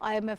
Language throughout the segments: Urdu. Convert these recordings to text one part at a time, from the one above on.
IMF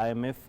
IMF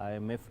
IMF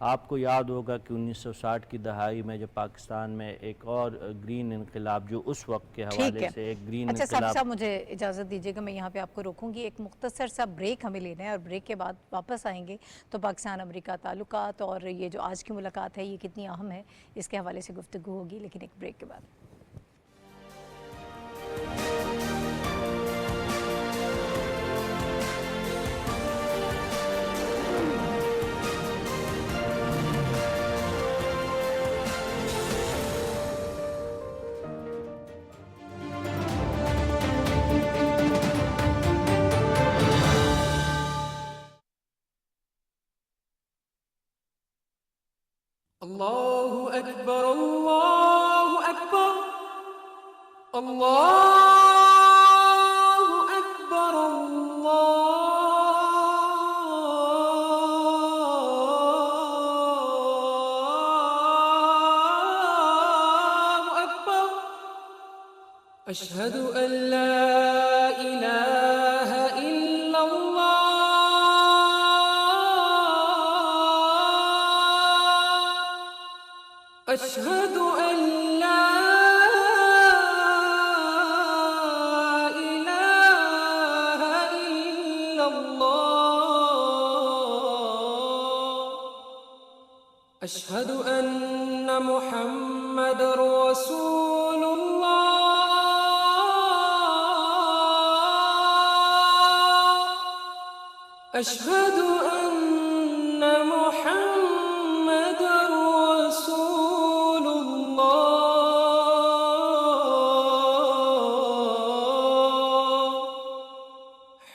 آپ کو یاد ہوگا کہ 1960 کی دہائی میں جب پاکستان میں ایک اور گرین انقلاب جو اس وقت کے حوالے سے ایک گرین اچھا صاحب انقلاب. مجھے اجازت دیجیے گا، میں یہاں پہ آپ کو روکوں گی، ایک مختصر سا بریک ہمیں لینا ہے اور بریک کے بعد واپس آئیں گے تو پاکستان امریکہ تعلقات اور یہ جو آج کی ملاقات ہے یہ کتنی اہم ہے اس کے حوالے سے گفتگو ہوگی، لیکن ایک بریک کے بعد. الله أكبر الله أكبر الله أكبر الله أكبر أشهد أن لا إله إلا الله أشهد أن لا إله إلا الله أشهد أن محمد رسول الله أشهد أن محمد رسول الله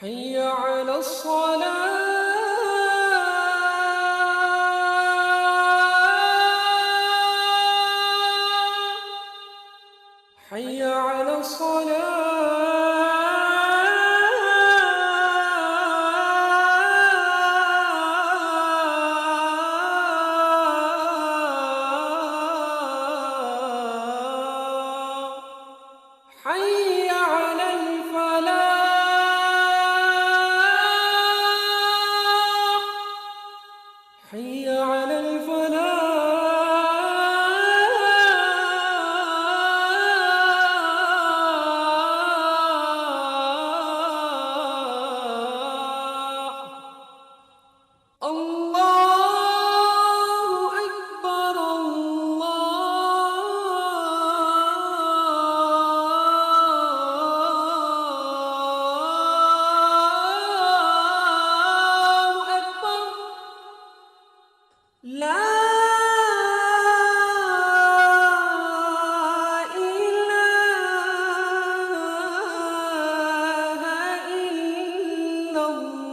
حي على الصلاة حي على الصلاة حي على الفلاح حي على الفلاح الله أكبر الله أكبر لا إله إلا الله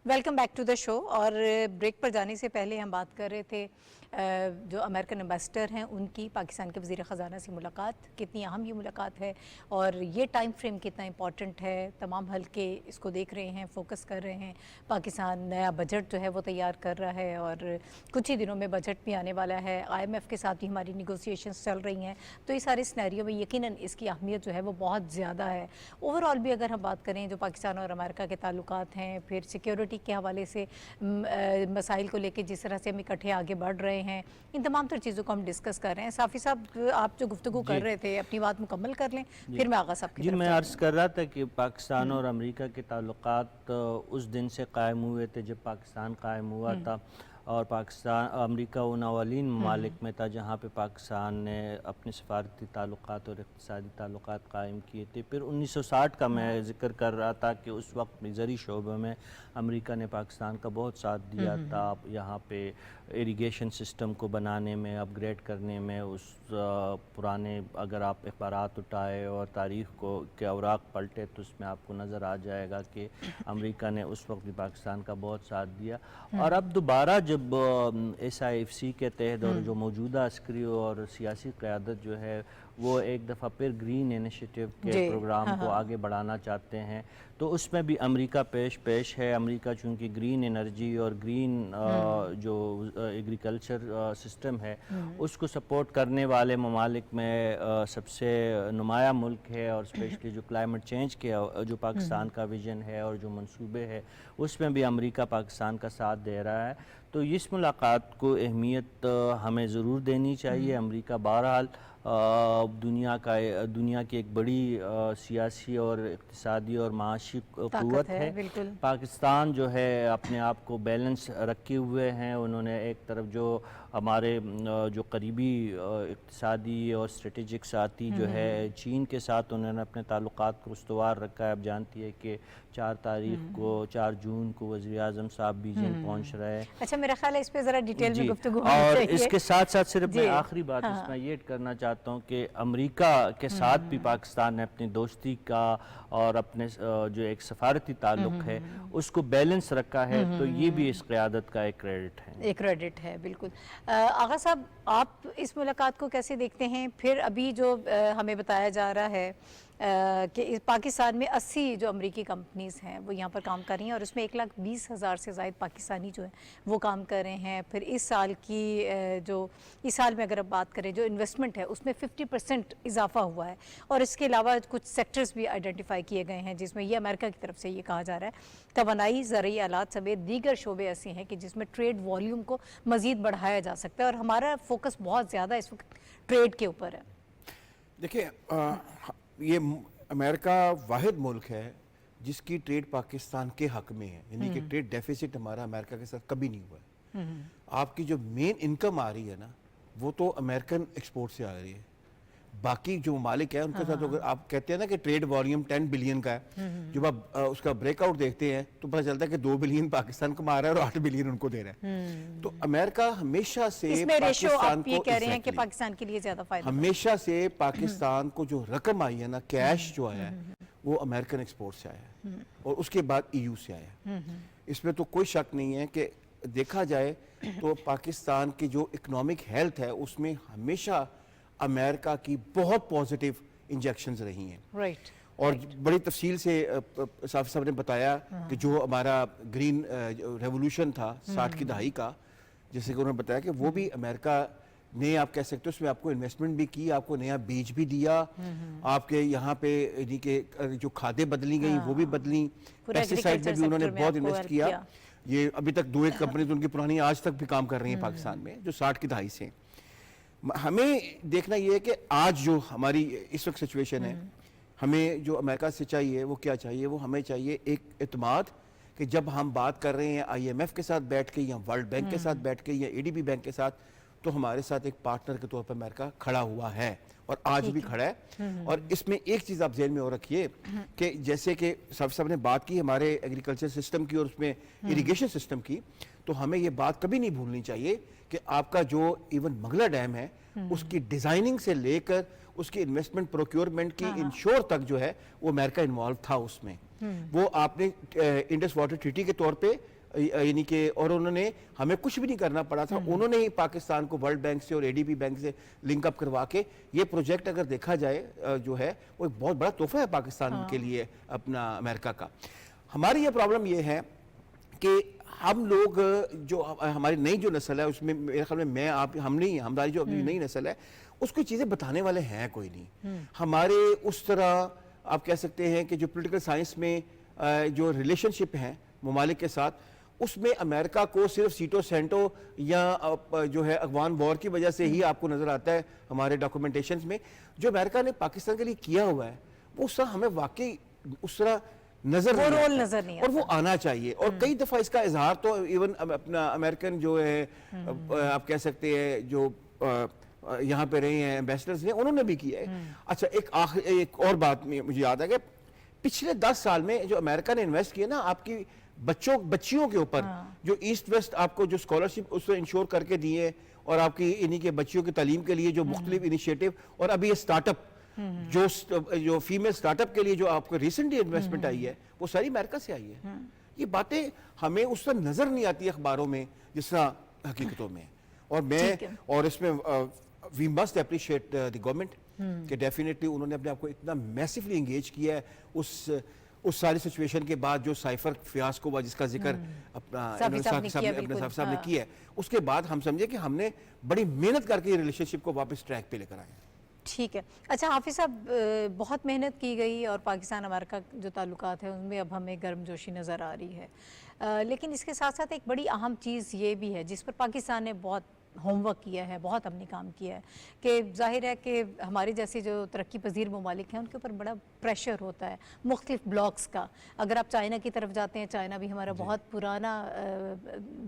ویلکم بیک ٹو دا شو. اور بریک پر جانے سے پہلے ہم بات کر رہے تھے جو امریکن امبیسڈر ہیں ان کی پاکستان کے وزیر خزانہ سے ملاقات، کتنی اہم یہ ملاقات ہے اور یہ ٹائم فریم کتنا امپورٹنٹ ہے. تمام حلقے اس کو دیکھ رہے ہیں، فوکس کر رہے ہیں. پاکستان نیا بجٹ جو ہے وہ تیار کر رہا ہے اور کچھ ہی دنوں میں بجٹ بھی آنے والا ہے. IMF کے ساتھ بھی ہماری نیگوسیشنز چل رہی ہیں، تو اس سارے سینیریو میں یقیناً اس کی اہمیت جو ہے وہ بہت زیادہ ہے. اوور آل بھی اگر ہم بات کریں جو پاکستان اور امریکہ کے تعلقات ہیں، پھر سیکیورٹی کے حوالے سے مسائل کو لے کے جس طرح سے ہم اکٹھے آگے بڑھ رہے ہیں، ان تمام تر چیزوں کو ہم ڈسکس کر رہے ہیں. صافی صاحب آپ جو گفتگو کر رہے تھے اپنی بات مکمل کر لیں، پھر میں آغا صاحب کی طرف میں عرض کر رہا تھا کہ پاکستان اور امریکہ کے تعلقات اس دن سے قائم ہوئے تھے جب پاکستان قائم ہوا تھا، اور پاکستان امریکہ ان اولین ممالک میں تھا جہاں پہ پاکستان نے اپنے سفارتی تعلقات اور اقتصادی تعلقات قائم کیے تھے. پھر 1960 کا میں ذکر کر رہا تھا کہ اس وقت زرعی شعبے میں امریکہ نے پاکستان کا بہت ساتھ دیا تھا. یہاں پہ ایریگیشن سسٹم کو بنانے میں، اپ گریڈ کرنے میں، اس پرانے اگر آپ اخبارات اٹھائے اور تاریخ کے اوراق پلٹے تو اس میں آپ کو نظر آ جائے گا کہ امریکہ نے اس وقت بھی پاکستان کا بہت ساتھ دیا. اور اب دوبارہ جب SIFC کے تحت اور جو موجودہ عسکری اور سیاسی قیادت جو ہے وہ ایک دفعہ پھر گرین انیشیٹو کے پروگرام کو آگے بڑھانا چاہتے ہیں تو اس میں بھی امریکہ پیش ہے. امریکہ چونکہ گرین انرجی اور گرین جو ایگریکلچر سسٹم ہے اس کو سپورٹ کرنے والے ممالک میں سب سے نمایاں ملک ہے، اور اسپیشلی جو کلائمیٹ چینج کے جو پاکستان کا ویژن ہے اور جو منصوبے ہے اس میں بھی امریکہ پاکستان کا ساتھ دے رہا ہے. تو اس ملاقات کو اہمیت ہمیں ضرور دینی چاہیے. امریکہ بہرحال دنیا کی ایک بڑی سیاسی اور اقتصادی اور معاشی قوت ہے. پاکستان جو ہے اپنے آپ کو بیلنس رکھے ہوئے ہیں. انہوں نے ایک طرف جو ہمارے جو قریبی اقتصادی اور اسٹریٹجک ساتھی جو ہے چین کے ساتھ انہوں نے اپنے تعلقات کو استوار رکھا ہے. اب جانتی ہے کہ 4 جون کو وزیر اعظم صاحب بیجنگ پہنچ رہے ہیں. اچھا میرا خیال ہے اس پہ ذرا ڈیٹیل میں گفتگو ہونی اور چاہیے. اس کے ساتھ ساتھ صرف میں آخری بات اس میں یہ کرنا چاہتا ہوں کہ امریکہ کے ساتھ بھی پاکستان نے اپنی دوستی کا اور اپنے جو ایک سفارتی تعلق ہے اس کو بیلنس رکھا ہے. تو یہ بھی اس قیادت کا ایک کریڈٹ ہے. ایک کریڈٹ ہے بالکل. آغا صاحب آپ اس ملاقات کو کیسے دیکھتے ہیں؟ پھر ابھی جو ہمیں بتایا جا رہا ہے کہ پاکستان میں 80 جو امریکی کمپنیز ہیں وہ یہاں پر کام کر رہی ہیں اور اس میں 1,20,000 سے زائد پاکستانی جو ہیں وہ کام کر رہے ہیں. پھر اس سال میں اگر اب بات کریں جو انویسٹمنٹ ہے اس میں 50% اضافہ ہوا ہے، اور اس کے علاوہ کچھ سیکٹرز بھی آئیڈینٹیفائی کیے گئے ہیں جس میں یہ امریکہ کی طرف سے یہ کہا جا رہا ہے توانائی، زرعی آلات سمیت دیگر شعبے ایسے ہیں کہ جس میں ٹریڈ والیوم کو مزید بڑھایا جا سکتا ہے، اور ہمارا فوکس بہت زیادہ اس وقت ٹریڈ کے اوپر ہے. دیکھیں یہ امریکہ واحد ملک ہے جس کی ٹریڈ پاکستان کے حق میں ہے، یعنی کہ ٹریڈ ڈیفیسٹ ہمارا امریکہ کے ساتھ کبھی نہیں ہوا ہے. آپ کی جو مین انکم آ رہی ہے نا وہ تو امریکن ایکسپورٹ سے آ رہی ہے. باقی جو ممالک ہیں ان کے ساتھ اگر آپ کہتے ہیں نا کہ ٹریڈ والیوم 10 بلین کا ہے، جب آپ اس کا بریک آؤٹ دیکھتے ہیں تو پتہ چلتا ہے کہ 2 بلین پاکستان کما رہا ہے اور 8 بلین ان کو دے رہا ہے. تو امریکہ ہمیشہ سے اس میں ریشو پاکستان آپ یہ کو کہہ رہے ہیں کہ پاکستان کے لیے زیادہ فائدہ ہمیشہ سے پاکستان کو جو رقم آئی ہے نا، کیش جو آیا ہے وہ امریکن ایکسپورٹ سے آیا ہے اور اس کے بعد EU سے آیا ہے. اس میں تو کوئی شک نہیں ہے کہ دیکھا جائے تو پاکستان کی جو اکنامک ہیلتھ ہے اس میں ہمیشہ امریکہ کی بہت پازیٹیو انجیکشنز رہی ہیں. رائٹ. اور بڑی تفصیل سے صافی صاحب نے بتایا کہ جو ہمارا گرین ریولوشن تھا 60 کی دہائی کا، جیسے کہ انہوں نے بتایا کہ وہ بھی امریکہ نے آپ کہہ سکتے ہو اس میں آپ کو انویسٹمنٹ بھی کی، آپ کو نیا بیج بھی دیا، آپ کے یہاں پہ یعنی کہ جو کھادیں بدلی گئیں وہ بھی بدلیں، پیسٹیسائڈ میں بھی انہوں نے بہت انویسٹ کیا. یہ ابھی تک 2 ایک کمپنیز ان کی پرانی آج تک بھی کام کر رہی ہیں پاکستان میں جو 60 کی دہائی سے. ہمیں دیکھنا یہ ہے کہ آج جو ہماری اس وقت سچویشن ہے، ہمیں جو امریکہ سے چاہیے وہ کیا چاہیے؟ وہ ہمیں چاہیے ایک اعتماد کہ جب ہم بات کر رہے ہیں IMF کے ساتھ بیٹھ کے یا ورلڈ بینک کے ساتھ بیٹھ کے یا ADB بینک کے ساتھ، تو ہمارے ساتھ ایک پارٹنر کے طور پر امریکہ کھڑا ہوا ہے اور آج بھی کھڑا ہے. اور اس میں ایک چیز آپ ذہن میں اور رکھیے کہ جیسے کہ صاحب نے بات کی ہمارے ایگریکلچر سسٹم کی اور اس میں ایریگیشن سسٹم کی، تو ہمیں یہ بات کبھی نہیں بھولنی چاہیے کہ آپ کا جو ایون منگلا ڈیم ہے اس کی ڈیزائننگ سے لے کر اس کی انویسٹمنٹ پروکیورمنٹ کی انشور تک جو ہے وہ امریکہ انوالو تھا اس میں. وہ آپ نے انڈس واٹر ٹریٹی کے طور پہ یعنی کہ اور انہوں نے ہمیں کچھ بھی نہیں کرنا پڑا تھا، انہوں نے ہی پاکستان کو ورلڈ بینک سے اور ADB بینک سے لنک اپ کروا کے یہ پروجیکٹ اگر دیکھا جائے جو ہے وہ ایک بہت بڑا تحفہ ہے پاکستان کے لیے اپنا امریکہ کا. ہماری یہ پرابلم یہ ہے کہ ہم لوگ جو ہماری نئی جو نسل ہے اس میں میرے خیال میں ہم نہیں ہیں، ہماری جو اگلی نئی نسل ہے اس کو چیزیں بتانے والے ہیں کوئی نہیں. ہمارے اس طرح آپ کہہ سکتے ہیں کہ جو پولیٹیکل سائنس میں جو ریلیشن شپ ہیں ممالک کے ساتھ، اس میں امریکہ کو صرف سیٹو سینٹو یا جو ہے افغان وار کی وجہ سے ہی آپ کو نظر آتا ہے ہمارے ڈاکومنٹیشنز میں. جو امریکہ نے پاکستان کے لیے کیا ہوا ہے وہ اس طرح ہمیں واقعی اس طرح نظر وہ نہیں رول آتا، نظر نہیں اور وہ آنا چاہیے. اور کئی دفعہ اس کا اظہار تو ایون اپنا امریکن جو ہے آپ کہہ سکتے ہیں جو یہاں پہ رہے ہیں ایمبیسڈرز نے، انہوں نے بھی کیا ہے. اچھا ایک اور بات مجھے یاد ہے کہ پچھلے 10 سال میں جو امریکہ نے انویسٹ کیا نا آپ کی بچیوں کے اوپر، جو ایسٹ ویسٹ آپ کو جو اسکالرشپ اس سے انشور کر کے دیے، اور آپ کی انہی کے بچیوں کی تعلیم کے لیے جو مختلف انیشیٹو، اور ابھی یہ اسٹارٹ اپ جو فیمیل اسٹارٹ اپ کے لیے جو آپ کو ریسنٹلی انویسٹمنٹ آئی ہے، وہ ساری امریکہ سے آئی ہے. یہ باتیں ہمیں اس طرح نظر نہیں آتی اخباروں میں جس طرح حقیقتوں میں. اور اس میں we must appreciate the government کہ ڈیفینیٹلی انہوں نے اپنے آپ کو اتنا میسیفلی انگیج کیا ہے اس ساری سچویشن کے بعد جو سائفر فیاسکو ہوا جس کا ذکر اپنا اپنے صاحب نے کیا ہے، اس کے بعد ہم سمجھے کہ ہم نے بڑی محنت کر کے یہ ریلیشن شپ کو واپس ٹریک پہ لے کر آئے. ٹھیک ہے. اچھا حافظ صاحب، بہت محنت کی گئی اور پاکستان امریکہ جو تعلقات ہیں ان میں اب ہمیں گرم جوشی نظر آ رہی ہے، لیکن اس کے ساتھ ساتھ ایک بڑی اہم چیز یہ بھی ہے جس پر پاکستان نے بہت ہوم ورک کیا ہے، بہت ہم نے کام کیا ہے، کہ ظاہر ہے کہ ہمارے جیسے جو ترقی پذیر ممالک ہیں ان کے اوپر بڑا پریشر ہوتا ہے مختلف بلاکس کا. اگر آپ چائنا کی طرف جاتے ہیں، چائنا بھی ہمارا بہت پرانا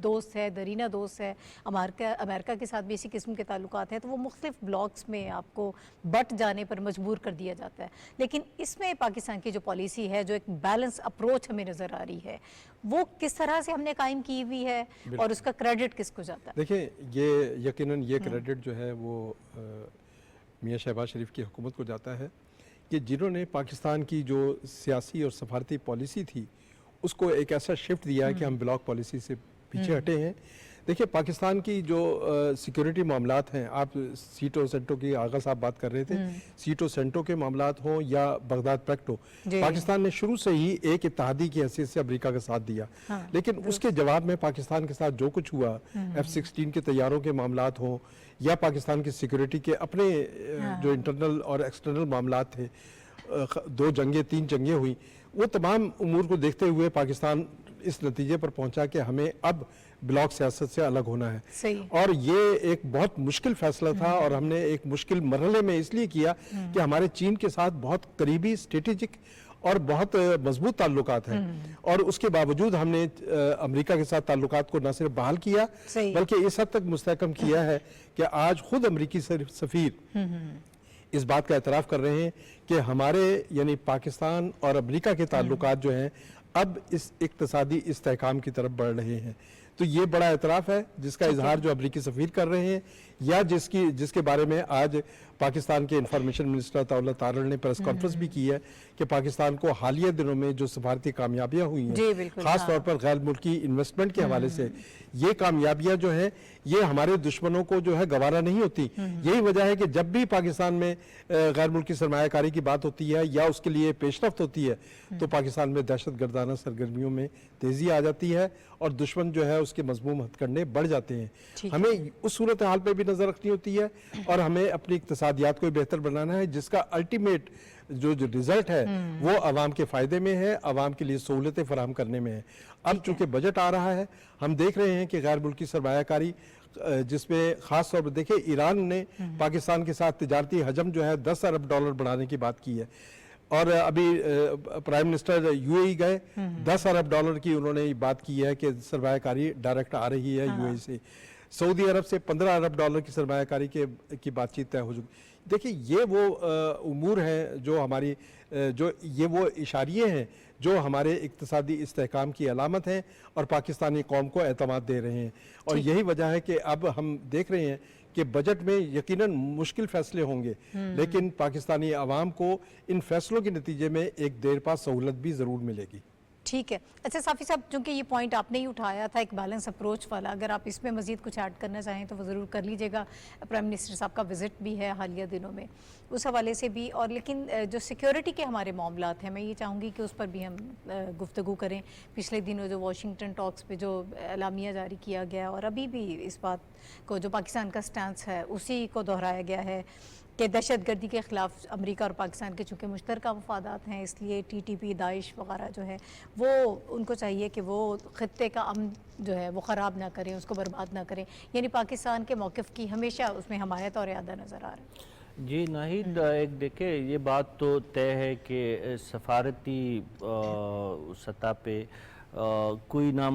دوست ہے، درینہ دوست ہے، امریکہ کے ساتھ بھی اسی قسم کے تعلقات ہیں، تو وہ مختلف بلاکس میں آپ کو بٹ جانے پر مجبور کر دیا جاتا ہے. لیکن اس میں پاکستان کی جو پالیسی ہے، جو ایک بیلنس اپروچ ہمیں نظر آ رہی ہے، وہ کس طرح سے ہم نے قائم کی ہوئی ہے اور اس کا کریڈٹ کس کو جاتا ہے؟ دیکھیں یہ یقیناً یہ کریڈٹ جو ہے وہ میاں شہباز شریف کی حکومت کو جاتا ہے کہ جنہوں نے پاکستان کی جو سیاسی اور سفارتی پالیسی تھی اس کو ایک ایسا شفٹ دیا ہے کہ ہم بلاک پالیسی سے پیچھے ہٹے ہیں. دیکھیں پاکستان کی جو سیکیورٹی معاملات ہیں، آپ سیٹو سینٹو کی آغا صاحب بات کر رہے تھے، سیٹو سینٹو کے معاملات ہوں یا بغداد پیکٹ ہو، پاکستان نے شروع سے ہی ایک اتحادی کی حیثیت سے امریکہ کا ساتھ دیا. لیکن اس کے جواب میں پاکستان کے ساتھ جو کچھ ہوا، F-16 کے طیاروں کے معاملات ہوں یا پاکستان کی سیکیورٹی کے اپنے جو انٹرنل اور ایکسٹرنل معاملات تھے، 2 جنگیں 3 جنگیں ہوئی، وہ تمام امور کو دیکھتے ہوئے پاکستان اس نتیجے پر پہنچا کہ ہمیں اب بلاک سیاست سے الگ ہونا ہے. اور یہ ایک بہت مشکل فیصلہ تھا اور ہم نے ایک مشکل مرحلے میں اس لیے کیا کہ ہمارے چین کے ساتھ بہت قریبی اسٹریٹجک اور بہت مضبوط تعلقات ہیں، اور اس کے باوجود ہم نے امریکہ کے ساتھ تعلقات کو نہ صرف بحال کیا بلکہ اس حد تک مستحکم کیا ہے کہ آج خود امریکی سفیر اس بات کا اعتراف کر رہے ہیں کہ ہمارے یعنی پاکستان اور امریکہ کے تعلقات جو ہیں اب اس اقتصادی استحکام کی طرف بڑھ رہے ہیں. تو یہ بڑا اعتراف ہے جس کا اظہار جو امریکی سفیر کر رہے ہیں یا جس کے بارے میں آج پاکستان کے انفارمیشن منسٹر عطا اللہ طارڑ نے پریس کانفرنس بھی کی ہے کہ پاکستان کو حالیہ دنوں میں جو سفارتی کامیابیاں ہوئی ہیں خاص طور پر غیر ملکی انویسٹمنٹ کے حوالے سے، یہ کامیابیاں جو ہیں یہ ہمارے دشمنوں کو جو ہے گوارا نہیں ہوتی. یہی وجہ ہے کہ جب بھی پاکستان میں غیر ملکی سرمایہ کاری کی بات ہوتی ہے یا اس کے لیے پیش رفت ہوتی ہے تو پاکستان میں دہشت گردانہ سرگرمیوں میں تیزی آ جاتی ہے اور دشمن جو ہے اس کے مضموم ہتھ کنڈے بڑھ جاتے ہیں. ہمیں اس صورتحال پہ بھی نظر رکھنی ہوتی ہے اور ہمیں اپنی اقتصادیات کو بہتر بنانا ہے جس کا الٹیمیٹ جو رزلٹ ہے وہ عوام کے فائدے میں ہے، عوام کے لیے سہولتیں فراہم کرنے میں ہے. اب چونکہ بجٹ آ رہا ہے، ہم دیکھ رہے ہیں کہ غیر ملکی سرمایہ کاری جس میں خاص طور پر دیکھیں ایران نے پاکستان کے ساتھ تجارتی حجم جو ہے $10 ارب بڑھانے کی بات کی ہے، اور ابھی پرائم منسٹر UAE گئے، $10 ارب کی انہوں نے بات کی ہے کہ سرمایہ کاری ڈائریکٹ آ رہی ہے UAE سے. سعودی عرب سے $15 ارب کی سرمایہ کاری کی بات چیت طے ہو چکی. دیکھیں یہ وہ امور ہیں جو ہماری یہ وہ اشاریے ہیں جو ہمارے اقتصادی استحکام کی علامت ہیں اور پاکستانی قوم کو اعتماد دے رہے ہیں. اور یہی وجہ ہے کہ اب ہم دیکھ رہے ہیں کہ بجٹ میں یقیناً مشکل فیصلے ہوں گے لیکن پاکستانی عوام کو ان فیصلوں کے نتیجے میں ایک دیر پا سہولت بھی ضرور ملے گی. ٹھیک ہے. اچھا صافی صاحب، چونکہ یہ پوائنٹ آپ نے ہی اٹھایا تھا ایک بیلنس اپروچ والا، اگر آپ اس میں مزید کچھ ایڈ کرنا چاہیں تو وہ ضرور کر لیجیے گا. پرائم منسٹر صاحب کا وزٹ بھی ہے حالیہ دنوں میں، اس حوالے سے بھی. اور لیکن جو سیکیورٹی کے ہمارے معاملات ہیں میں یہ چاہوں گی کہ اس پر بھی ہم گفتگو کریں. پچھلے دنوں جو واشنگٹن ٹاکس پہ جو اعلامیہ جاری کیا گیا اور ابھی بھی اس بات کو جو پاکستان کا سٹانس ہے اسی کو دہرایا گیا ہے کہ دہشت گردی کے خلاف امریکہ اور پاکستان کے چونکہ مشترکہ مفادات ہیں، اس لیے TTP داعش وغیرہ جو ہے وہ ان کو چاہیے کہ وہ خطے کا امن جو ہے وہ خراب نہ کریں، اس کو برباد نہ کریں. یعنی پاکستان کے موقف کی ہمیشہ اس میں حمایت اور اعادہ نظر آ رہا ہے. جی ناہید، ایک دیکھیں یہ بات تو طے ہے کہ سفارتی سطح پہ کوئی نہ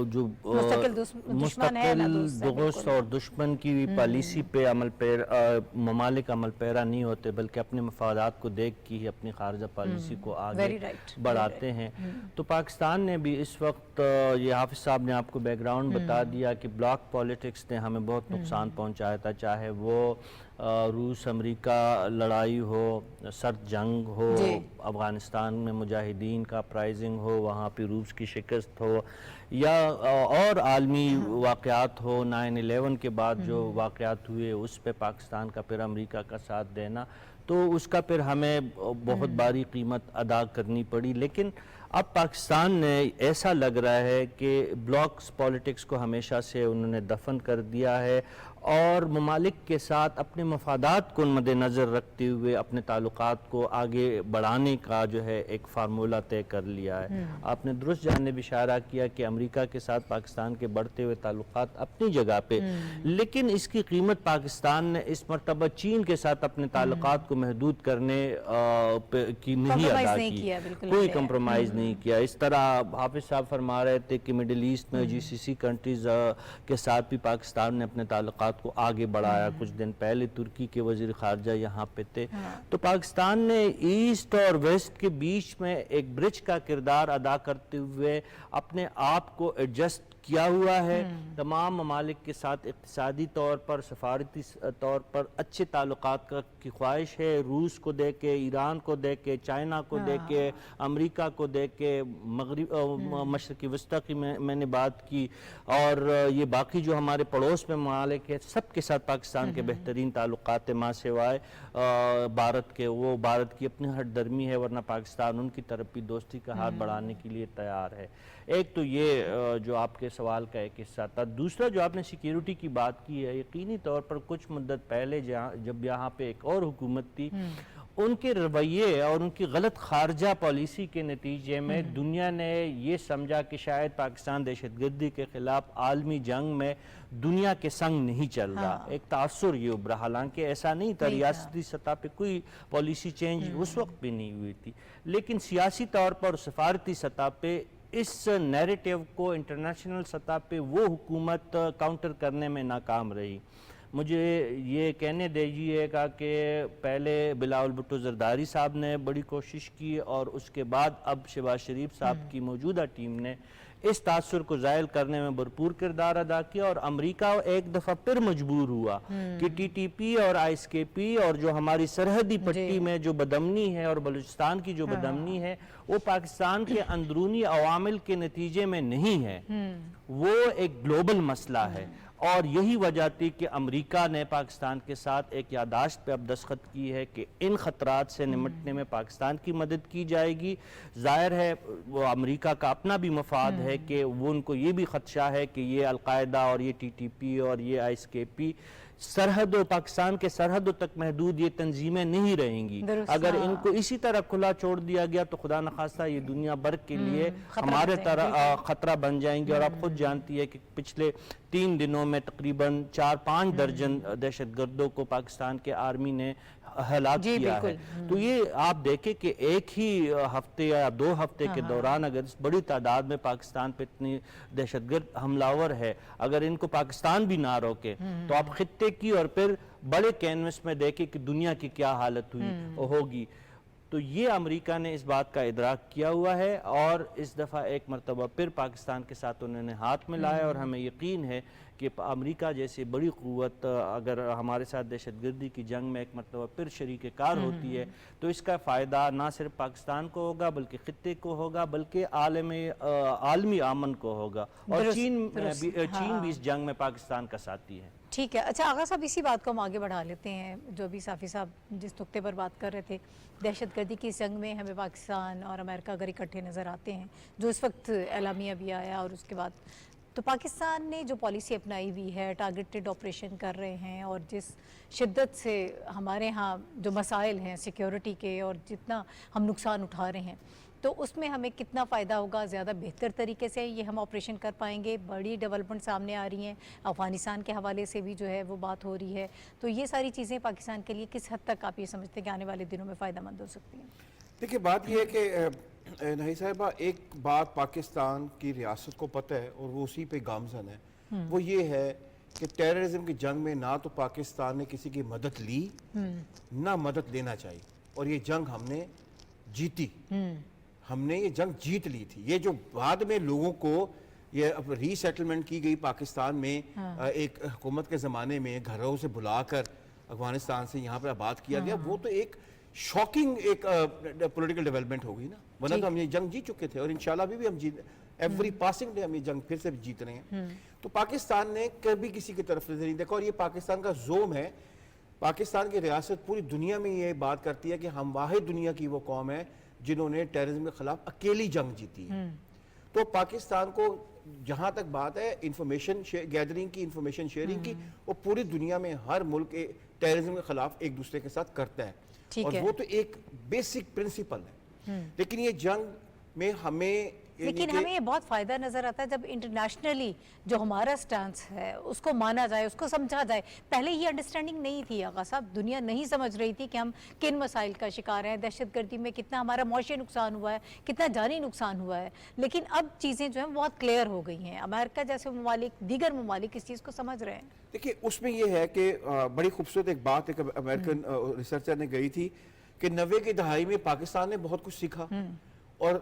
جو مستقل دشمن ہے، نہ دوست ہے، دوست اور دشمن کی پالیسی پہ ممالک عمل پیرا نہیں ہوتے، بلکہ اپنے مفادات کو دیکھ کے ہی اپنی خارجہ پالیسی کو آگے بڑھاتے ہیں۔ تو پاکستان نے بھی اس وقت، یہ حافظ صاحب نے آپ کو بیک گراؤنڈ بتا دیا کہ بلاک پالیٹکس نے ہمیں بہت نقصان پہنچایا تھا، چاہے وہ روس امریکہ لڑائی ہو، سرد جنگ ہو، افغانستان میں مجاہدین کا اپرائزنگ ہو، وہاں پہ روس کی شکست ہو، یا اور عالمی واقعات ہو، 9/11 کے بعد جو واقعات ہوئے اس پہ پاکستان کا پھر امریکہ کا ساتھ دینا، تو اس کا پھر ہمیں بہت باری قیمت ادا کرنی پڑی۔ لیکن اب پاکستان نے ایسا لگ رہا ہے کہ بلاکس پالیٹکس کو ہمیشہ سے انہوں نے دفن کر دیا ہے، اور ممالک کے ساتھ اپنے مفادات کو مد نظر رکھتے ہوئے اپنے تعلقات کو آگے بڑھانے کا جو ہے ایک فارمولہ طے کر لیا ہے۔ آپ نے درست جانب اشارہ کیا کہ امریکہ کے ساتھ پاکستان کے بڑھتے ہوئے تعلقات اپنی جگہ پہ، لیکن اس کی قیمت پاکستان نے اس مرتبہ چین کے ساتھ اپنے تعلقات کو محدود کرنے کی نہیں ادا کی، کوئی کمپرومائز نہیں کیا۔ اس طرح حافظ صاحب فرما رہے تھے کہ مڈل ایسٹ میں GCC کنٹریز کے ساتھ بھی پاکستان نے اپنے تعلقات کو آگے بڑھایا۔ کچھ دن پہلے ترکی کے وزیر خارجہ یہاں پہ تھے۔ تو پاکستان نے ایسٹ اور ویسٹ کے بیچ میں ایک برج کا کردار ادا کرتے ہوئے اپنے آپ کو ایڈجسٹ کیا ہوا ہے۔ تمام ممالک کے ساتھ اقتصادی طور پر، سفارتی طور پر اچھے تعلقات کی خواہش ہے، روس کو دیکھ کے، ایران کو دیکھ کے، چائنا کو دیکھ کے، امریکہ کو دیکھ کے، مشرقی وسطی کی میں نے بات کی، اور یہ باقی جو ہمارے پڑوس میں ممالک ہیں سب کے ساتھ پاکستان کے بہترین تعلقات ماں سوائے بھارت کے، وہ بھارت کی اپنی ہٹ درمی ہے، ورنہ پاکستان ان کی طرف بھی دوستی کا ہاتھ بڑھانے کے لیے تیار ہے۔ ایک تو یہ جو آپ کے سوال کا ایک حصہ تھا۔ دوسرا جو آپ نے سیکیورٹی کی بات کی ہے، یقینی طور پر کچھ مدت پہلے جب یہاں پہ ایک اور حکومت تھی، ان کے رویے اور ان کی غلط خارجہ پالیسی کے نتیجے میں دنیا نے یہ سمجھا کہ شاید پاکستان دہشت گردی کے خلاف عالمی جنگ میں دنیا کے سنگ نہیں چل رہا۔ ایک تاثر یہ ابھرا، حالانکہ ایسا نہیں تھا، ریاستی سطح پہ کوئی پالیسی چینج اس وقت بھی نہیں ہوئی تھی، لیکن سیاسی طور پر اور سفارتی سطح پہ اس نیریٹیو کو انٹرنیشنل سطح پہ وہ حکومت کاؤنٹر کرنے میں ناکام رہی۔ مجھے یہ کہنے دیجیے گا کہ پہلے بلاول بھٹو زرداری صاحب نے بڑی کوشش کی، اور اس کے بعد اب شہباز شریف صاحب کی موجودہ ٹیم نے اس تاثر کو زائل کرنے میں بھرپور کردار ادا کیا، اور امریکہ ایک دفعہ پھر مجبور ہوا کہ TTP اور ISKP اور جو ہماری سرحدی پٹی میں جو بدامنی ہے اور بلوچستان کی جو بدامنی ہے، وہ پاکستان کے اندرونی عوامل کے نتیجے میں نہیں ہے، وہ ایک گلوبل مسئلہ ہے۔ اور یہی وجہ تھی کہ امریکہ نے پاکستان کے ساتھ ایک یادداشت پہ اب دستخط کی ہے کہ ان خطرات سے نمٹنے میں پاکستان کی مدد کی جائے گی۔ ظاہر ہے وہ امریکہ کا اپنا بھی مفاد ہے کہ وہ ان کو یہ بھی خدشہ ہے کہ یہ القاعدہ اور یہ TTP اور یہ ISKP سرحدوں، پاکستان کے سرحدوں تک محدود یہ تنظیمیں نہیں رہیں گی۔ اگر ان کو اسی طرح کھلا چھوڑ دیا گیا تو خدا نخواستہ یہ دنیا بھر کے لیے ہمارے طرح خطرہ بن جائیں گے، اور آپ خود جانتی ہے کہ پچھلے 3 دنوں میں تقریباً 4-5 درجن دہشت گردوں کو پاکستان کے آرمی نے ہلاک کیا ہے۔ تو یہ آپ دیکھیں کہ ایک ہی ہفتے یا 2 ہفتے کے دوران اگر اس بڑی تعداد میں پاکستان پہ اتنی دہشت گرد حملہ ہے، اگر ان کو پاکستان بھی نہ روکے تو آپ خطے کی اور پھر بڑے کینوس میں دیکھیں کہ دنیا کی کیا حالت ہوگی۔ تو یہ امریکہ نے اس بات کا ادراک کیا ہوا ہے، اور اس دفعہ ایک مرتبہ پھر پاکستان کے ساتھ انہوں نے ہاتھ ملایا، اور ہمیں یقین ہے کہ امریکہ جیسی بڑی قوت اگر ہمارے ساتھ دہشت گردی کی جنگ میں ایک مرتبہ پھر شریک کار ہوتی ہے تو اس کا فائدہ نہ صرف پاکستان کو ہوگا بلکہ خطے کو ہوگا، بلکہ عالمی امن کو ہوگا، اور چین بھی اس جنگ میں پاکستان کا ساتھی ہے۔ ٹھیک ہے، اچھا آغا صاحب اسی بات کو ہم آگے بڑھا لیتے ہیں، جو ابھی صافی صاحب جس نقطے پر بات کر رہے تھے، دہشت گردی کی جنگ میں ہمیں پاکستان اور امریکہ اگر اکٹھے نظر آتے ہیں، جو اس وقت اعلامیہ بھی آیا، اور اس کے بعد تو پاکستان نے جو پالیسی اپنائی ہوئی ہے، ٹارگیٹڈ آپریشن کر رہے ہیں، اور جس شدت سے ہمارے ہاں جو مسائل ہیں سیکیورٹی کے اور جتنا ہم نقصان اٹھا رہے ہیں، تو اس میں ہمیں کتنا فائدہ ہوگا, زیادہ بہتر طریقے سے یہ ہم آپریشن کر پائیں گے. بڑی ڈیولپمنٹ سامنے آ رہی ہیں, افغانستان کے حوالے سے بھی جو ہے وہ بات ہو رہی ہے, تو یہ ساری چیزیں پاکستان کے لیے کس حد تک آپ یہ سمجھتے ہیں کہ آنے والے دنوں میں فائدہ مند ہو سکتی ہیں؟ دیکھیے بات یہ ہے کہ نہی صاحبہ, ایک بات پاکستان کی ریاست کو پتہ ہے اور وہ اسی پہ گامزن ہے, وہ یہ ہے کہ ٹیررزم کی جنگ میں نہ تو پاکستان نے کسی کی مدد لی نہ مدد لینا چاہیے, اور یہ جنگ ہم نے جیتی, ہم نے یہ جنگ جیت لی تھی. یہ جو بعد میں لوگوں کو یہ ری سیٹلمنٹ کی گئی پاکستان میں ایک حکومت کے زمانے میں گھروں سے بلا کر افغانستان سے یہاں پر آباد کیا گیا, وہ تو ایک شاکنگ ایک پولیٹیکل ڈیولپمنٹ ہو گئی نا, ورنہ تو ہم یہ جنگ جیت چکے تھے اور انشاءاللہ ابھی ہم جیت, ایوری پاسنگ ڈے ہم یہ جنگ پھر سے جیت رہے ہیں. تو پاکستان نے کبھی کسی کی طرف نظر نہیں دیکھا, اور یہ پاکستان کا زوم ہے. پاکستان کی ریاست پوری دنیا میں یہ بات کرتی ہے کہ ہم واحد دنیا کی وہ قوم ہے جنہوں نے ٹیررزم کے خلاف اکیلی جنگ جیتی ہے. تو پاکستان کو جہاں تک بات ہے انفارمیشن گیدرنگ کی, انفارمیشن شیئرنگ کی, وہ پوری دنیا میں ہر ملک ٹیررزم کے خلاف ایک دوسرے کے ساتھ کرتا ہے, اور وہ تو ایک بیسک پرنسپل ہے. لیکن یہ جنگ میں ہمیں لیکن ہمیں یہ بہت فائدہ نظر آتا ہے جب انٹرنیشنلی جو ہمارا سٹانس ہے اس کو مانا جائے, اس کو سمجھا جائے. پہلے یہ انڈرسٹینڈنگ نہیں تھی آغا صاحب, دنیا نہیں سمجھ رہی تھی کہ ہم کن مسائل کا شکار ہیں, دہشت گردی میں کتنا ہمارا معاشی نقصان ہوا ہے, کتنا جانی نقصان ہوا ہے. لیکن اب چیزیں جو ہیں بہت کلیئر ہو گئی ہیں, امریکہ جیسے ممالک, دیگر ممالک اس چیز کو سمجھ رہے ہیں. دیکھیے اس میں یہ ہے کہ بڑی خوبصورت ایک بات ایک امریکن ریسرچر نے گئی تھی کہ 90 کی دہائی میں پاکستان نے بہت کچھ سیکھا, اور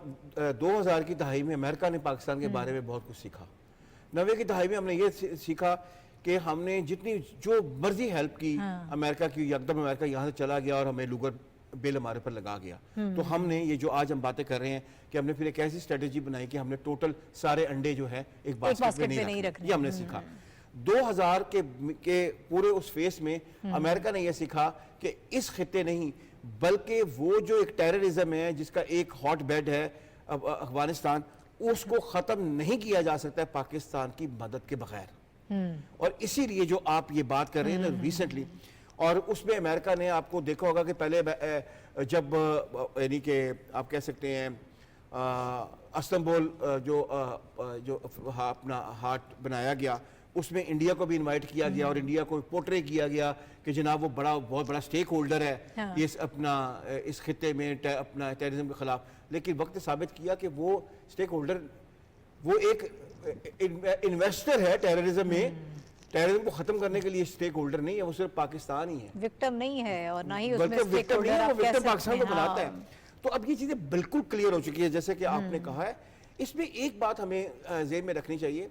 2000 کی دہائی میں امریکہ نے پاکستان کے بارے میں بہت کچھ سیکھا. 90 کی دہائی میں ہم نے یہ سیکھا کہ ہم نے جتنی جو مرضی ہیلپ کی امریکہ کی, یکدم امریکہ یہاں سے چلا گیا اور ہمیں لوگر بیل ہمارے پر لگا گیا. تو ہم نے یہ جو آج ہم باتیں کر رہے ہیں کہ ہم نے پھر ایک ایسی اسٹریٹجی بنائی کہ ہم نے ٹوٹل سارے انڈے جو ہیں ایک باسکٹ میں نہیں رکھنے, یہ ہم نے سیکھا. 2000 کے پورے اس فیس میں امریکہ نے یہ سیکھا کہ اس خطے نہیں بلکہ وہ جو ایک ٹیررزم ہے جس کا ایک ہاٹ بیڈ ہے افغانستان, اس کو ختم نہیں کیا جا سکتا ہے پاکستان کی مدد کے بغیر. اور اسی لیے جو آپ یہ بات کر رہے ہیں نا ریسنٹلی, اور اس میں امریکہ نے آپ کو دیکھا ہوگا کہ پہلے جب یعنی کہ آپ کہہ سکتے ہیں استنبول جو اپنا ہارٹ بنایا گیا, اس میں انڈیا کو بھی انوائٹ کیا گیا اور انڈیا کو پورٹرے کیا گیا کہ جناب وہ بہت بڑا سٹیک ہولڈر ہے یہ اپنا اس خطے میں اپنا ٹیررزم کے خلاف. لیکن وقت ثابت کیا کہ وہ سٹیک ہولڈر وہ ایک انویسٹر ہے ٹیررزم میں, ٹیررزم کو ختم کرنے کے لیے سٹیک ہولڈر نہیں ہے, وہ صرف پاکستان ہی ہے, وکٹم نہیں ہے, اور نہ ہی اس میں بلکہ وکٹم نہیں ہے, وہ وکٹم پاکستان کو بناتا ہے. تو اب یہ چیزیں بالکل کلیئر ہو چکی ہے جیسے کہ آپ نے کہا ہے. اس میں ایک بات ہمیں ذہن میں رکھنی چاہیے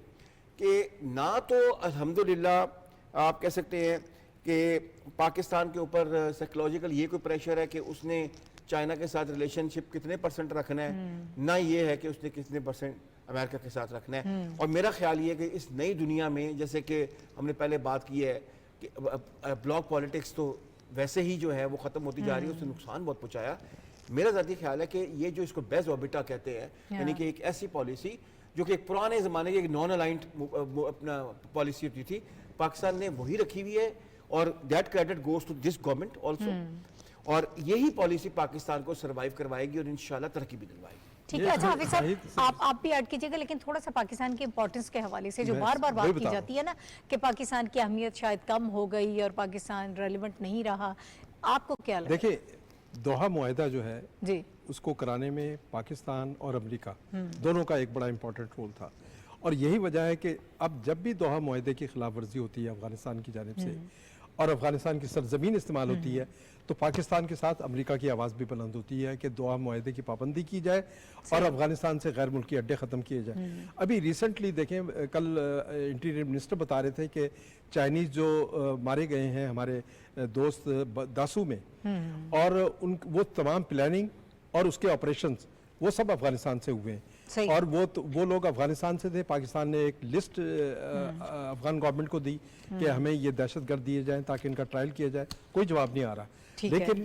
کہ نہ تو الحمدللہ آپ کہہ سکتے ہیں کہ پاکستان کے اوپر سائیکولوجیکل یہ کوئی پریشر ہے کہ اس نے چائنا کے ساتھ ریلیشن شپ کتنے پرسنٹ رکھنا ہے, نہ یہ ہے کہ اس نے کتنے پرسنٹ امریکہ کے ساتھ رکھنا ہے. اور میرا خیال یہ ہے کہ اس نئی دنیا میں جیسے کہ ہم نے پہلے بات کی ہے کہ بلاک پالیٹکس تو ویسے ہی جو ہے وہ ختم ہوتی جا رہی ہے, اس نے نقصان بہت پہنچایا. میرا ذاتی خیال ہے کہ یہ جو اس کو بیز آربیٹا کہتے ہیں, یعنی کہ ایک ایسی پالیسی جو کہ ایک پرانے زمانے کی ایک نان الائنڈ اپنا پالیسی ہوتی تھی, پاکستان نے وہی رکھی ہوئی ہے, اور that credit goes to this government also. اور یہی پالیسی پاکستان کو سروائیو کروائے گی اور انشاءاللہ ترقی بھی دلوائے گی. ٹھیک ہے. اچھا حافظ صاحب آپ بھی ایڈ کیجئے گا, لیکن تھوڑا سا پاکستان کے امپورٹنس کے حوالے سے جو بار بار بات کی جاتی ہے نا کہ پاکستان کی اہمیت شاید کم ہو گئی اور پاکستان ریلیونٹ نہیں رہا, آپ کو کیا لگتا ہے؟ دیکھیں دوحہ معاہدہ جو ہے جی اس کو کرانے میں پاکستان اور امریکہ دونوں کا ایک بڑا امپورٹنٹ رول تھا, اور یہی وجہ ہے کہ اب جب بھی دوحہ معاہدے کی خلاف ورزی ہوتی ہے افغانستان کی جانب سے اور افغانستان کی سرزمین استعمال ہوتی ہے, تو پاکستان کے ساتھ امریکہ کی آواز بھی بلند ہوتی ہے کہ دوحہ معاہدے کی پابندی کی جائے اور افغانستان سے غیر ملکی اڈے ختم کیے جائیں. ابھی ریسنٹلی دیکھیں کل انٹیریئر منسٹر بتا رہے تھے کہ چائنیز جو مارے گئے ہیں ہمارے دوست داسو میں, اور وہ تمام پلاننگ اور اس کے آپریشنز وہ سب افغانستان سے ہوئے ہیں, اور وہ لوگ افغانستان سے تھے. پاکستان نے ایک لسٹ افغان گورنمنٹ کو دی کہ ہمیں یہ دہشت گرد دیے جائیں تاکہ ان کا ٹرائل کیا جائے, کوئی جواب نہیں آ رہا. لیکن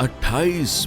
28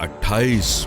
28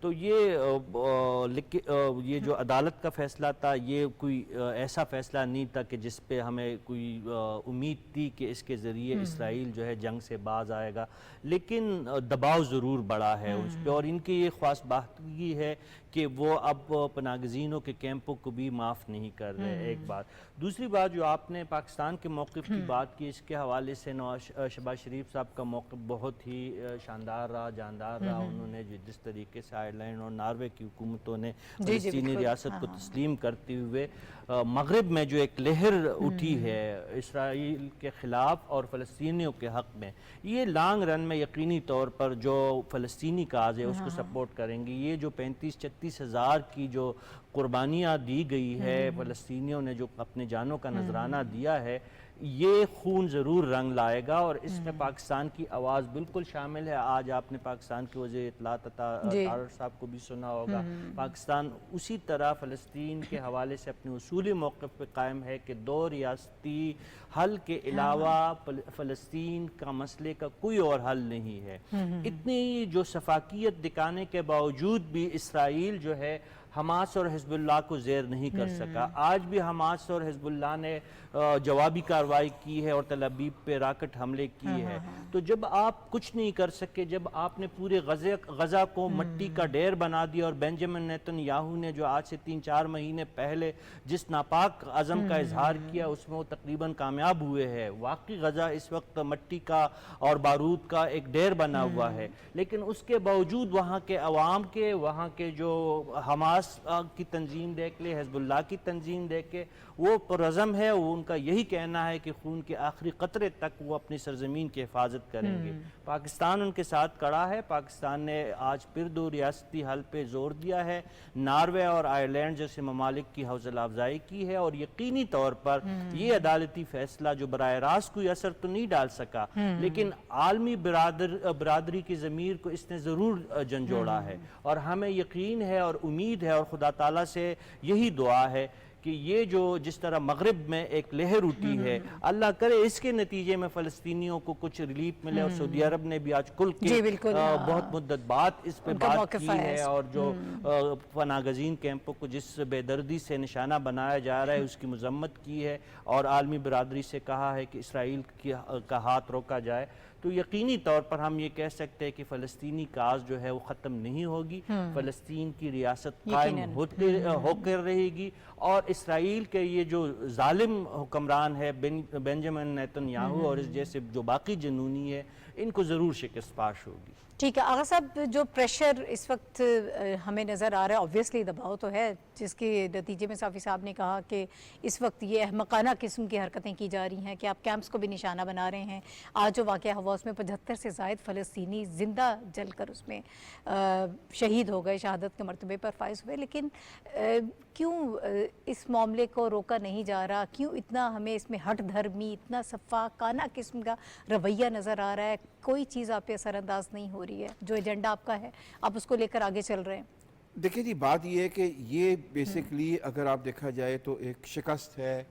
تو یہ جو عدالت کا فیصلہ تھا یہ کوئی ایسا فیصلہ نہیں تھا کہ جس پہ ہمیں کوئی امید تھی کہ اس کے ذریعے اسرائیل جو ہے جنگ سے باز آئے گا، لیکن دباؤ ضرور بڑا ہے اس پہ، اور ان کی یہ خاص بات یہ ہے کہ وہ اب پناہ گزینوں کے کیمپوں کو بھی معاف نہیں کر رہے، ایک بات۔ دوسری بات جو آپ نے پاکستان کے موقف کی بات کی، اس کے حوالے سے شہباز شریف صاحب کا موقف بہت ہی شاندار رہا، جاندار رہا۔ انہوں نے جس طریقے سے آئرلینڈ اور ناروے کی حکومتوں نے فلسطینی ریاست کو تسلیم کرتے ہوئے مغرب میں جو ایک لہر اٹھی ہے اسرائیل کے خلاف اور فلسطینیوں کے حق میں، یہ لانگ رن میں یقینی طور پر جو فلسطینی کاز ہے اس کو سپورٹ کریں گی۔ یہ جو 35-36 ہزار کی جو قربانیاں دی گئی ہے، فلسطینیوں نے جو اپنے جانوں کا نذرانہ دیا ہے، یہ خون ضرور رنگ لائے گا، اور اس میں پاکستان کی آواز بالکل شامل ہے۔ آج آپ نے پاکستان کے وزیر اطلاعات طاہر صاحب کو بھی سنا ہوگا، پاکستان اسی طرح فلسطین کے حوالے سے اپنے اصولی موقف پہ قائم ہے کہ 2 ریاستی حل کے علاوہ فلسطین کا مسئلے کا کوئی اور حل نہیں ہے۔ اتنی جو شفافیت دکھانے کے باوجود بھی اسرائیل جو ہے حماس اور حزب اللہ کو زیر نہیں کر سکا۔ آج بھی حماس اور حزب اللہ نے جوابی کارروائی کی ہے اور تل ابیب پہ راکٹ حملے کی ہے۔ تو جب آپ کچھ نہیں کر سکے، جب آپ نے پورے غزہ کو مٹی کا ڈھیر بنا دیا، اور بینجامن نیتن یاہو نے جو آج سے 3-4 مہینے پہلے جس ناپاک عزم کا اظہار کیا اس میں وہ تقریباً کامیاب ہوئے ہیں۔ واقعی غزہ اس وقت مٹی کا اور بارود کا ایک ڈھیر بنا ہوا ہے، لیکن اس کے باوجود وہاں کے عوام کے، وہاں کے جو حماس کی تنظیم دیکھ لے، حزب اللہ کی تنظیم دیکھ کے، وہ پرعزم ہے، وہ ان کا یہی کہنا ہے کہ خون کے آخری قطرے تک وہ اپنی سرزمین کی حفاظت کریں گے۔ پاکستان ان کے ساتھ کڑا ہے۔ پاکستان نے آج پھر 2 ریاستی حل پہ زور دیا ہے، ناروے اور آئرلینڈ جیسے ممالک کی حوصلہ افزائی کی ہے، اور یقینی طور پر یہ عدالتی فیصلہ جو براہ راست کوئی اثر تو نہیں ڈال سکا، لیکن عالمی برادری کی ضمیر کو اس نے ضرور جھنجھوڑا ہے، اور ہمیں یقین ہے اور امید ہے اور خدا تعالیٰ سے یہی دعا ہے کہ یہ جو جس طرح مغرب میں ایک لہر اٹھی ہے، اللہ کرے اس کے نتیجے میں فلسطینیوں کو کچھ ریلیف ملے، اور سعودی عرب نے بھی آج کل کے بہت مدت بعد اس پہ بات کی ہے، اور جو پناہ گزین کیمپوں کو جس بے دردی سے نشانہ بنایا جا رہا ہے اس کی مذمت کی ہے، اور عالمی برادری سے کہا ہے کہ اسرائیل کا ہاتھ روکا جائے۔ تو یقینی طور پر ہم یہ کہہ سکتے ہیں کہ فلسطینی کاز جو ہے وہ ختم نہیں ہوگی، فلسطین کی ریاست قائم ہو کر رہے گی، اور اسرائیل کے یہ جو ظالم حکمران ہے بینجامن نیتن یاہو اور اس جیسے جو باقی جنونی ہے، ان کو ضرور شکست پاش ہوگی۔ ٹھیک ہے آغا صاحب، جو پریشر اس وقت ہمیں نظر آ رہا ہے، اوبویسلی دباؤ تو ہے، جس کے نتیجے میں صافی صاحب نے کہا کہ اس وقت یہ احمقانہ قسم کی حرکتیں کی جا رہی ہیں کہ آپ کیمپس کو بھی نشانہ بنا رہے ہیں۔ آج جو واقعہ ہوا اس میں 75 سے زائد فلسطینی زندہ جل کر اس میں شہید ہو گئے، شہادت کے مرتبے پر فائز ہوئے، لیکن کیوں اس معاملے کو روکا نہیں جا رہا؟ کیوں اتنا ہمیں اس میں ہٹ دھرمی، اتنا صفاقانہ قسم کا رویہ نظر آ رہا ہے؟ کوئی چیز آپ پہ اثر انداز نہیں ہو رہی ہے، جو ایجنڈا آپ کا ہے آپ اس کو لے کر آگے چل رہے ہیں؟ دیکھیں جی، بات یہ ہے کہ یہ بیسکلی اگر آپ دیکھا جائے تو ایک شکست ہے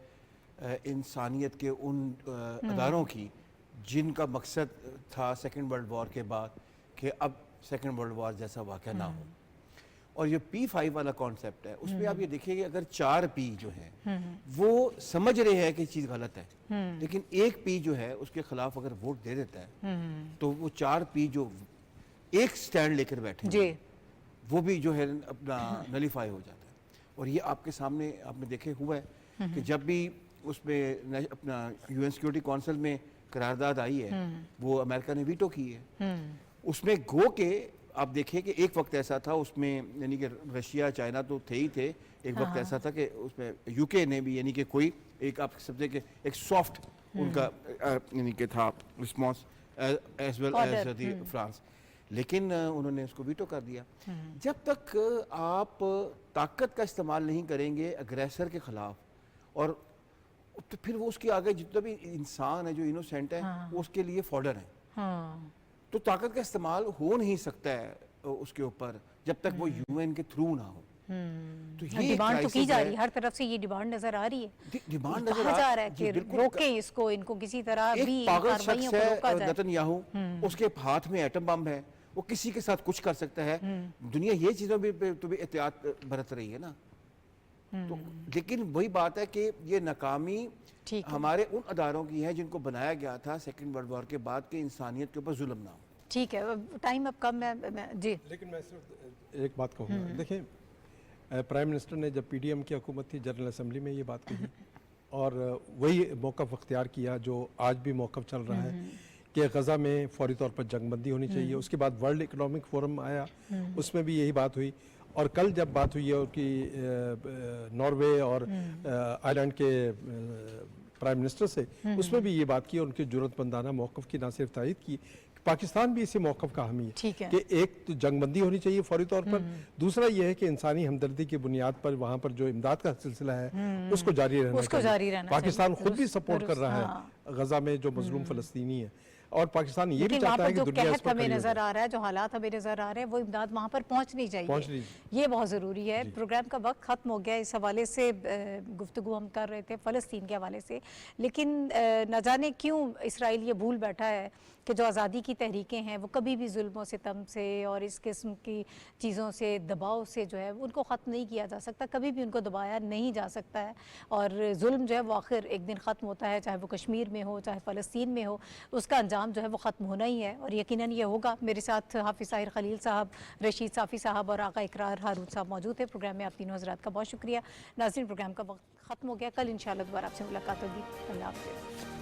انسانیت کے ان اداروں کی جن کا مقصد تھا سیکنڈ ورلڈ وار کے بعد کہ اب سیکنڈ ورلڈ وار جیسا واقعہ نہ ہو۔ اور یہ P5 والا کانسیپٹ ہے، اس میں آپ یہ دیکھیں کہ اگر 4 P جو ہیں وہ سمجھ رہے ہیں کہ چیز غلط ہے، لیکن ایک P جو ہے اس کے خلاف اگر ووٹ دے دیتا ہے تو وہ 4 P جو ایک سٹینڈ لے کر بیٹھے ہیں وہ بھی جو ہے اپنا نلیفائی ہو جاتا ہے۔ اور یہ آپ کے سامنے آپ نے دیکھے ہوا ہے کہ جب بھی اس میں اپنا UN سیکیورٹی کونسل میں قرارداد آئی ہے، وہ امریکہ نے ویٹو کی ہے، اس میں گو کے آپ دیکھیں کہ ایک وقت ایسا تھا اس میں، یعنی کہ رشیا چائنا تو تھے ہی تھے، ایک وقت ایسا تھا کہ اس میں UK نے بھی، یعنی کہ کوئی ایک آپ سمجھے کہ ایک سافٹ ان کا یعنی کہ تھا response as well as the France, لیکن انہوں نے اس کو ویٹو کر دیا۔ جب تک آپ طاقت کا استعمال نہیں کریں گے اگریسر کے خلاف، اور تو پھر وہ اس کے آگے جتنا بھی انسان ہے جو انوسینٹ ہے وہ اس کے لیے فوڈر ہیں، تو طاقت کا استعمال ہو نہیں سکتا ہے اس کے اوپر جب تک وہ UN کے تھرو نہ ہو۔ تو یہ ڈیمانڈ تو کی جا رہی ہے، ہر طرف سے یہ ڈیمانڈ نظر آ رہی ہے، ڈیمانڈ کہا جا رہا ہے کہ روکیں اس کو، ان کو کسی طرح بھی ایک پاگل کارروائیوں شخص کو روکا ہے جائے۔ نیتن یاہو، اس کے ہاتھ میں ایٹم بم ہے، وہ کسی کے ساتھ کچھ کر سکتا ہے. دنیا یہ چیزوں پہ تو بھی احتیاط برت رہی ہے نا. تو لیکن وہی بات ہے کہ یہ ناکامی ہمارے ان اداروں کی ہے جن کو بنایا گیا تھا سیکنڈ ورلڈ وار کے بعد کہ انسانیت کے اوپر ظلم نہ ہو. ٹھیک ہے ٹائم اب کم ہے جی. لیکن میں صرف ایک بات کہوں گا. دیکھیں پرائم منسٹر نے جب پی ڈی ایم کی حکومت تھی جنرل اسمبلی میں یہ بات کہی اور وہی موقف اختیار کیا جو آج بھی موقف چل رہا ہے کہ غزہ میں فوری طور پر جنگ بندی ہونی چاہیے. اس کے بعد ورلڈ اکنامک فورم آیا, اس میں بھی یہی بات ہوئی. اور کل جب بات ہوئی ہے کہ ناروے اور آئرلینڈ کے پرائم منسٹر سے, اس میں بھی یہ بات کی اور ان کی جرأت مندانہ موقف کی نہ صرف تائید کی, پاکستان بھی اسی موقف کا حامی ہے کہ ایک تو جنگ بندی ہونی چاہیے فوری طور پر, دوسرا یہ ہے کہ انسانی ہمدردی کی بنیاد پر وہاں پر جو امداد کا سلسلہ ہے اس کو جاری رہنا چاہیے. پاکستان خود بھی سپورٹ کر رہا ہے غزہ میں جو مظلوم فلسطینی ہیں, اور پاکستان یہ بھی چاہتا ہے کہ دنیا اس پر ہمیں نظر آ رہا ہے, جو حالات ہمیں نظر آ رہے ہیں وہ امداد وہاں پر پہنچنی چاہیے, یہ بہت ضروری ہے. پروگرام کا وقت ختم ہو گیا, اس حوالے سے گفتگو ہم کر رہے تھے فلسطین کے حوالے سے, لیکن نہ جانے کیوں اسرائیل یہ بھول بیٹھا ہے کہ جو آزادی کی تحریکیں ہیں وہ کبھی بھی ظلم و ستم سے اور اس قسم کی چیزوں سے دباؤ سے جو ہے ان کو ختم نہیں کیا جا سکتا, کبھی بھی ان کو دبایا نہیں جا سکتا ہے. اور ظلم جو ہے وہ آخر ایک دن ختم ہوتا ہے, چاہے وہ کشمیر میں ہو چاہے فلسطین میں ہو, اس کا انجام جو ہے وہ ختم ہونا ہی ہے اور یقیناً یہ ہوگا. میرے ساتھ حافظ طاہر خلیل صاحب, رشید صافی صاحب اور آقا اقرار ہارون صاحب موجود ہیں. پروگرام میں آپ تینوں حضرات کا بہت شکریہ. ناظرین پروگرام کا وقت ختم ہو گیا, کل انشاءاللہ دوبارہ آپ سے ملاقات ہوگی. اللہ حافظ.